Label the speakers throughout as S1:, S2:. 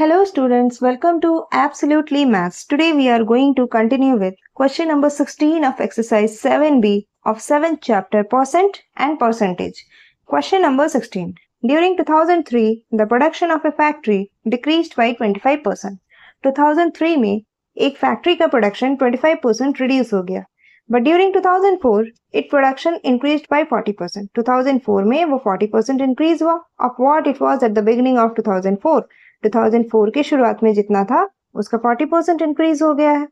S1: Hello students, welcome to Absolutely Maths. Today we are going to continue with question number 16 of exercise 7b of 7th chapter percent and percentage. Question number 16. During 2003, the production of a factory decreased by 25%. 2003 में एक factory का production 25% reduce हो गया. But during 2004, its production increased by 40%. 2004 में वो 40% increase हुआ of what it was at the beginning of 2004. 2004 की शुरुआत में जितना था उसका 40% इंक्रीज हो गया है.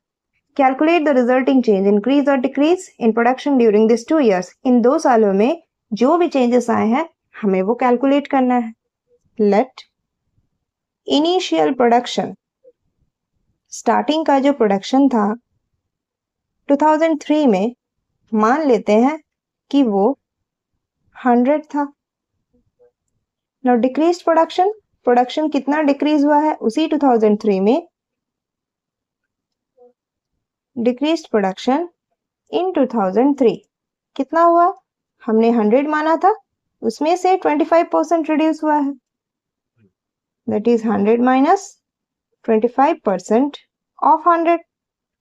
S1: Calculate the resulting change increase और decrease in production during this 2 years. इन 2 सालों में जो भी चेंजेस आए हैं हमें वो कैलकुलेट करना है. लेट इनिशियल प्रोडक्शन, स्टार्टिंग का जो प्रोडक्शन था 2003 में मान लेते हैं कि वो 100 था. नाउ डिक्रीज प्रोडक्शन कितना डिक्रीज हुआ है उसी 2003 में. डिक्रीज प्रोडक्शन इन 2003 कितना हुआ, हमने 100 माना था, उसमें से 25% रिड्यूस हुआ है. That is 100 minus 25% of 100,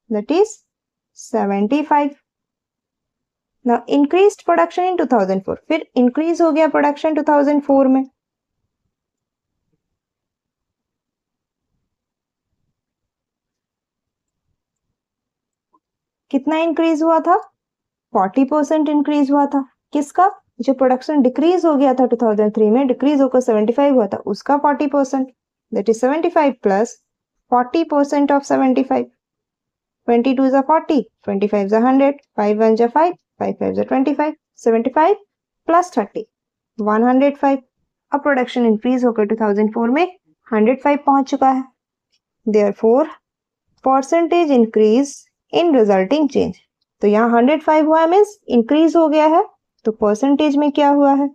S1: that is 75. Now increased production in 2004, फिर इंक्रीज हो गया प्रोडक्शन 2004 में. कितना इंक्रीज हुआ था, 40% इंक्रीज हुआ था. किसका, जो प्रोडक्शन डिक्रीज हो गया था 2003 में, डिक्रीज होकर 75 हुआ था, उसका 40%, that is 75 plus 40% of 75. 22 is 40, 25 is 100, 5 1 is 5, 5 5 is 25, 75 plus 30, 105. अब प्रोडक्शन इंक्रीज होकर 2004 में 105 पहुंच चुका है. Therefore percentage increase in resulting change. तो यहाँ 105 हुआ है मीन्स इंक्रीज हो गया है, तो परसेंटेज में क्या हुआ है,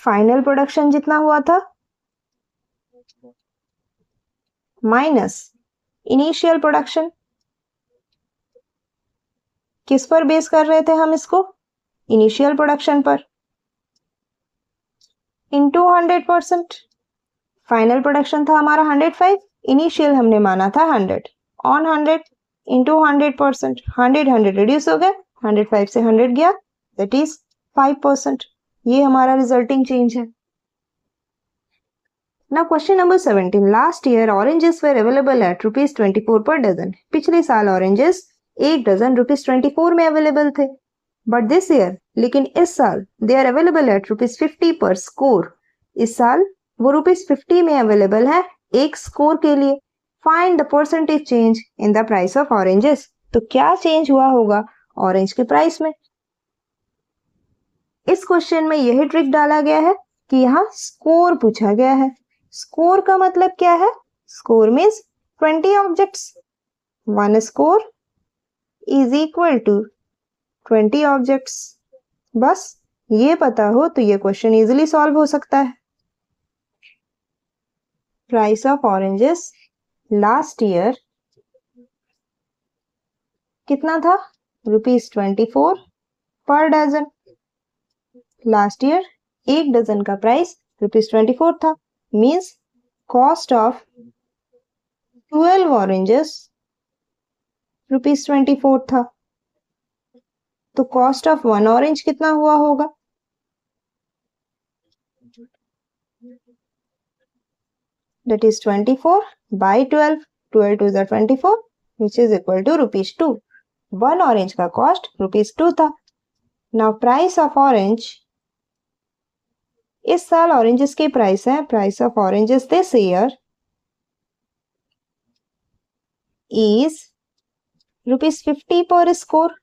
S1: फाइनल प्रोडक्शन जितना हुआ था माइनस इनिशियल प्रोडक्शन. किस पर बेस कर रहे थे हम इसको, इनिशियल प्रोडक्शन पर, इनटू 100%. फाइनल प्रोडक्शन था हमारा 105, इनिशियल हमने माना था 100, ऑन 100 इंटू 100%. 100 रिड्यूस हो गया, 105 से 100 गया, दैट इज 5%. ये हमारा रिजल्टिंग चेंज है. Now question number 17. Last year oranges were available at rupees 24 per dozen. पिछले साल ऑरेंजेस एक डजन रुपीज 24 में अवेलेबल थे. बट दिस ईयर, लेकिन इस साल they are available at rupees 50 per score. इस साल वो रुपीज 50 में अवेलेबल है एक स्कोर के लिए. Find the percentage change in the price of oranges. तो क्या चेंज हुआ होगा ऑरेंज के प्राइस में. इस क्वेश्चन में यही ट्रिक डाला गया है कि यहाँ स्कोर पूछा गया है. स्कोर का मतलब क्या है, score means 20 objects. 1 score is equal to 20 objects. बस ये पता हो तो ये क्वेश्चन इजीली सॉल्व हो सकता है. Price of oranges last year कितना था, rupees 24 per dozen. Last year एक डजन का प्राइस रुपीज 24 था. Means cost of 12 oranges rupees 24 था. तो कॉस्ट ऑफ 1 ऑरेंज कितना हुआ होगा, that is 24 by 12. 12 to the 24 which is equal to rupees 2. 1 orange का कॉस्ट रुपीज 2 था. नाउ प्राइस ऑफ ऑरेंज, इस साल ऑरेंजेस के प्राइस है, price of oranges this year is rupees 50 per score.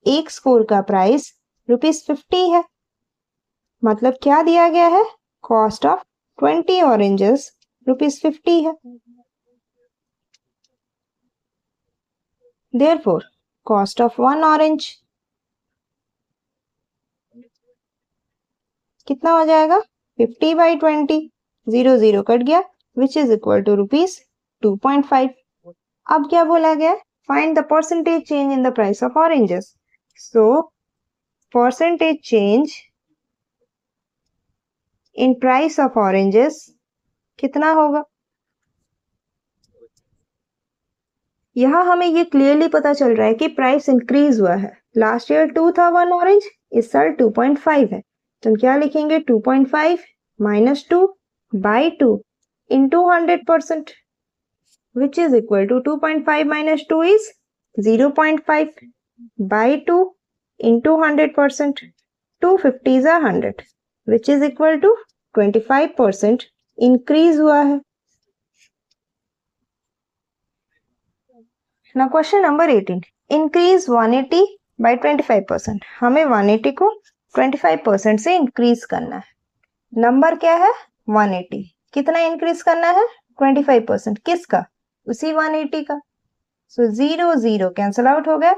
S1: एक स्कोर का प्राइस रुपीज 50 है. मतलब क्या दिया गया है, कॉस्ट ऑफ 20 ऑरेंजेस रुपीज 50 है. देयरफॉर कॉस्ट ऑफ 1 ऑरेंज कितना हो जाएगा, 50 by 20, 0 0 कट गया, which is equal to rupees 2.5. अब क्या बोला गया, find the percentage change in the price of oranges. So percentage change in price of oranges कितना होगा? यहाँ हमें ये क्लियरली पता चल रहा है कि प्राइस इंक्रीज हुआ है। लास्ट ईयर 2 था 1 ऑरेंज, इस साल 2.5 है, तो हम क्या लिखेंगे? 2.5 minus 2 by 2 into 100%, which is equal to 2.5 minus 2 is 0.5 by 2 into 100%, 250 is 100, which is equal to 25% increase हुआ है। Now question number 18, increase 180 by 25%। हमें 180 को 25% से increase करना है। नंबर क्या है? 180। कितना increase करना है? 25%। किसका? उसी 180 का। So 0 0 cancel out हो गया,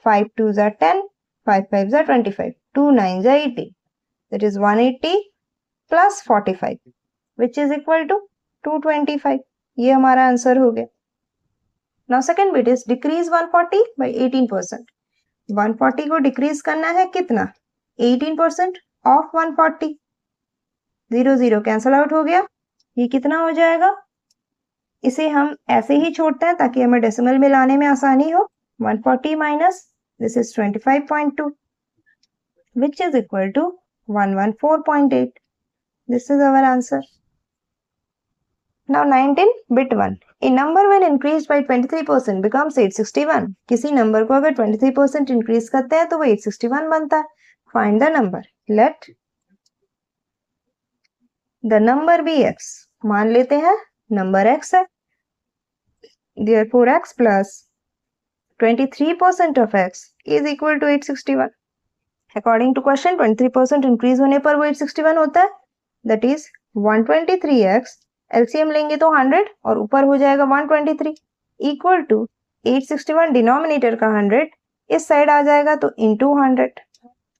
S1: 5 2s are 10, 5 5s are 25, 2 9s are 80, that is 180 plus 45 which is equal to 225। ये हमारा आंसर हो गया। Now second bit is decrease 140 by 18%। 140 को डिक्रीज करना है कितना? 18% ऑफ 140, 0 0 कैंसल आउट हो गया, ये कितना हो जाएगा? इसे हम ऐसे ही छोड़ते हैं ताकि हमें डेसिमल में लाने में आसानी हो। 140 minus this is 25.2 which is equal to 114.8। This is our answer. Now 19 bit 1, a number when increased by 23% becomes 861। किसी नंबर को अगर 23% इंक्रीज करते हैं तो वो 861 बनता है। Find the number, let the number be x। मान लेते हैं नंबर x है, therefore x plus 23% of x is equal to 861। According to question 23% increase होने पर वो 861 होता है, that is 123x, एलसीएम लेंगे तो 100 और ऊपर हो जाएगा 123 इक्वल टू 861 डिनोमिनेटर का 100 इस साइड आ जाएगा तो into 100,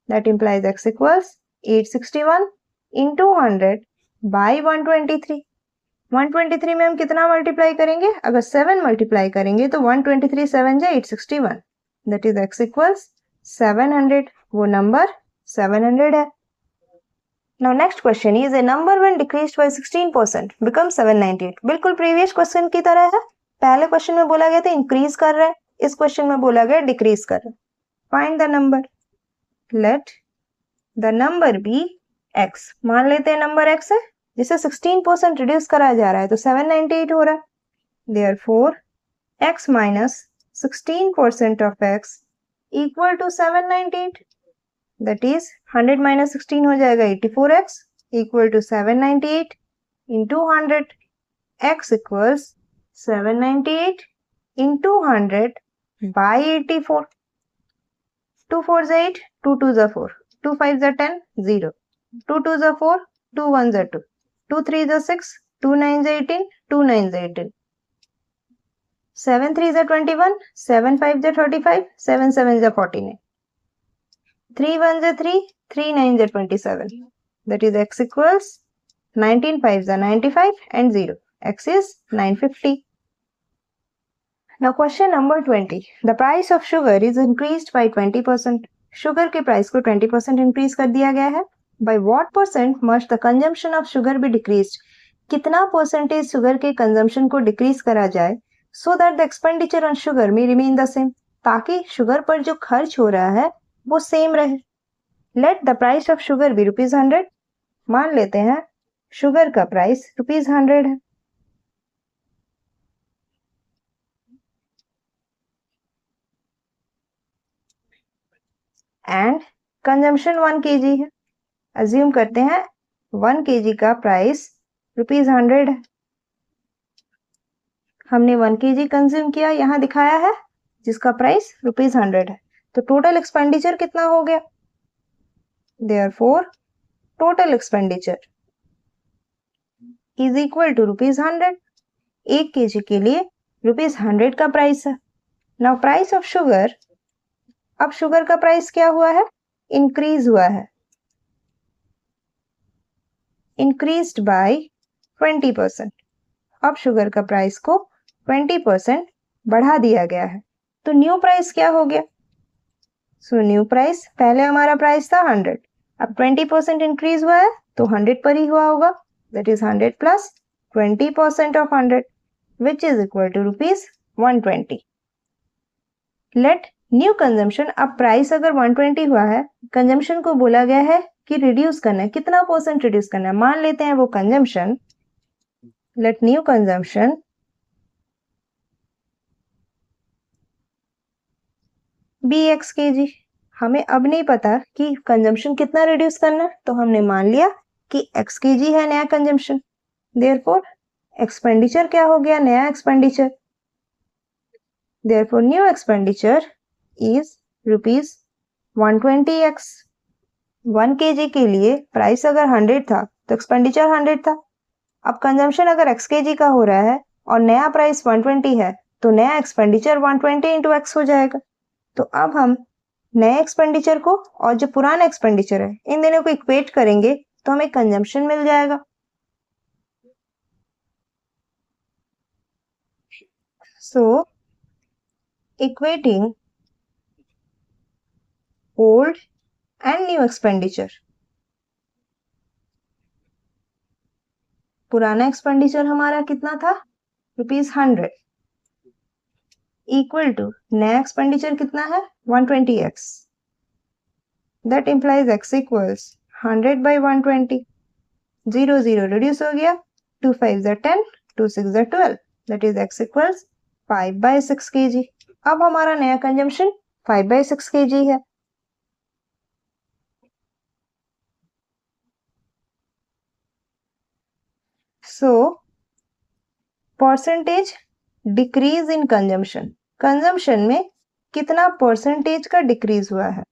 S1: that implies x equals 861 into 100 by 123। 123 में हम कितना मल्टीप्लाई करेंगे? अगर 7 मल्टीप्लाई करेंगे तो 123 7 जा 861, दैट इज x इक्वल्स 700। वो नंबर 700 है। Now next question is a number when decreased by 16% becomes 798। बिल्कुल प्रीवियस क्वेश्चन की तरह है। पहले क्वेश्चन में बोला गया था इंक्रीज कर रहा है, इस क्वेश्चन में बोला गया डिक्रीज कर रहा है। Find the number, let the number be x। मान लेते हैं नंबर x है जिसे 16% रिड्यूस करा जा रहा है तो 798 हो रहा है। Therefore x minus 16% of x equal to 798, that is 100 minus 16 हो जाएगा 84x equal to 798 into 100, x equals 798 into 100 by 84। 2 4s are 8, 2 2s are 4, 2 5s are 10, 0, 2 2s are 4, 2 1s are 2, 2 3s are 6, 2 9s are 18, 2 9s are 18, 7 3s are 21, 7 5s are 35, 7 7s are 49, 3 1s are 3, 3 9s are 27, that is x equals 19 5s are 95 and 0, x is 950। Now question number 20, the price of sugar is increased by 20%। Sugar के price को 20% increase कर दिया गया है। by what percent must the consumption of sugar be decreased? कितना percentage sugar के consumption को decrease करा जाए so that the expenditure on sugar may remain the same, ताकि शुगर पर जो खर्च हो रहा है वो सेम रहे। Let the price of sugar be ₹100। मान लेते हैं शुगर का प्राइस ₹100 है एंड कंजम्पशन 1 kg है। अज्यूम करते हैं 1 kg का प्राइस ₹100 है। हमने 1 kg कंज्यूम किया, यहाँ दिखाया है, जिसका प्राइस ₹100 है। तो टोटल एक्सपेंडिचर कितना हो गया? Therefore total expenditure is equal to ₹100। 1 kg के लिए ₹100 का प्राइस है। नाउ प्राइस ऑफ शुगर, अब शुगर का प्राइस क्या हुआ है? इंक्रीज हुआ है, इंक्रीज्ड बाय 20%। अब शुगर का प्राइस को 20% बढ़ा दिया गया है, तो न्यू प्राइस क्या हो गया? सो न्यू प्राइस, पहले हमारा प्राइस था 100, अब 20% इंक्रीज हुआ है तो 100 पर ही हुआ होगा, that is 100 plus 20% of 100 which is equal to rupees 120. Let new consumption, अब प्राइस अगर 120 हुआ है, कंजम्पशन को बोला गया है कि रिड्यूस करना है, कितना परसेंट रिड्यूस करना है. मान लेते हैं वो consumption, let new consumption be x k g. हमें अब नहीं पता कि कंजम्पशन कितना रिड्यूस करना है, तो हमने मान लिया कि एक्स के जी है नया कंजम्पशन. देयरफॉर एक्सपेंडिचर क्या हो गया, नया expenditure. Therefore new expenditure is rupees 120x. 1 kg के लिए प्राइस अगर 100 था तो एक्सपेंडिचर 100 था. अब कंजम्पशन अगर x kg का हो रहा है और नया प्राइस 120 है तो नया एक्सपेंडिचर 120 इंटू एक्स हो जाएगा. तो अब हम नए एक्सपेंडिचर को और जो पुराना एक्सपेंडिचर है इन दोनों को इक्वेट करेंगे तो हमें कंजम्पशन मिल जाएगा. So equating old and new expenditure, पुराना एक्सपेंडिचर हमारा कितना था, रुपीज 100, इक्वल टू नया एक्सपेंडिचर कितना है 120x. That implies x equals 100 by 120. 0 0 reduce हो गया, 2 5 10, 2 6 12, that is x equals 5 by 6 kg. अब हमारा नया कंजम्पशन 5 by 6 kg है. So percentage decrease in consumption, consumption में कितना परसेंटेज का डिक्रीज हुआ है.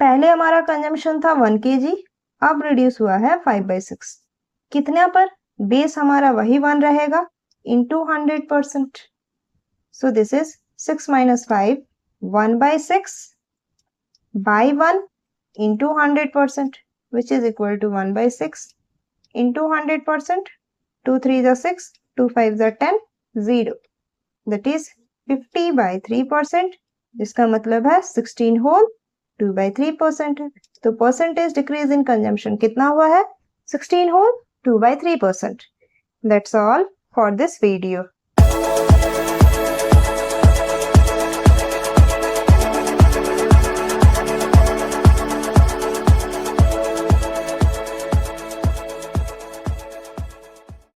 S1: पहले हमारा कंजम्पशन था 1 kg, अब रिड्यूस हुआ है 5 by 6. कितना पर, बेस हमारा वही 1 रहेगा into 100%. So this is 6 minus 5, 1 by 6 by 1 into 100%, which is equal to 1 by 6 into 100%. 2 3 is 6, 2 5 is 10, 0. That is 50 by 3%. जिसका मतलब है 16 whole 2 by 3% है. तो परसेंटेज डिक्रीज इन कंजम्पशन कितना हुआ है, 16 whole 2 by 3%. That's all for this video.